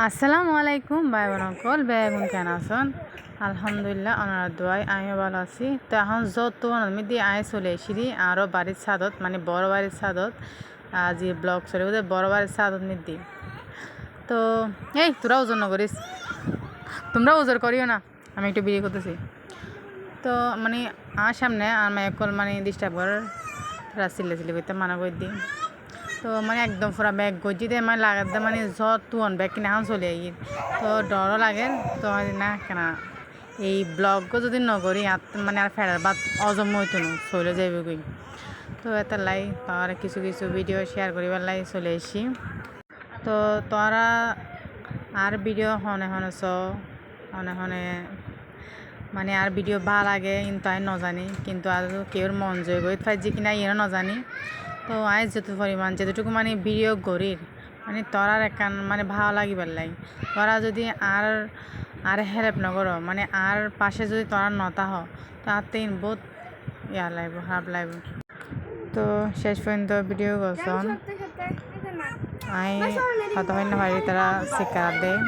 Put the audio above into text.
আসসালামু আলাইকুম ভাই বোনকল বেগুন কেন আছেন আলহামদুলিল্লাহ ওনার দোয়াই আমিও ভালো আছি। তো এখন যত আমি দিয়ে আয় চলে এসি আরও বাড়ির ছাদত মানে বড় বাড়ির ছাদত যে ব্লগ চলে ওদের বড় বাড়ির ছাদত নিদি। তো এই তোরা ওজন নকরিস, তোমরা ওজন করিও না, আমি একটু বিয়ে করতেছি। তো মানে আমার সামনে আর মায়াকল মানে ডিস্টার্ব করার চিল্লি করতে মানা করে দিই। তো মানে একদম পুরা ব্যাগ গজিতে মানে লাগাতে মানে যত তুন ব্যাগ কিনে এখন চলে আই। তো ডরও লাগে। তো না কেনা এই ব্লগও যদি নকরি মানে আর ফেরার বাদ অজম হইতো না চলে যাইবে গই। তো এটা লাই তার কিছু কিছু ভিডিও শেয়ার করিবার লাই চলে এসি। তো তোরা আর ভিডিও হনে হনে মানে আর ভিডিও ভাল লাগে কিন্তু আমি নজানি, কিন্তু আর কেউর মন জয় গই ফাইজি কিনা ইয়ে নজানি। তো আজ যত পরিমাণ যেতটুকু মানে ভিডিও গরির মানে তোরার একান মানে ভালো লাগিবার লাই। তোরা যদি আর আর হেল্প নকর মানে আর পাশে যদি তোরা নতা হ তাতে বহুত ইয়া লাগব, খারাপ লাগব। তো শেষ পর্যন্ত ভিডিও করছন আই কত হয় না ভাই তারা শিকার দেয়।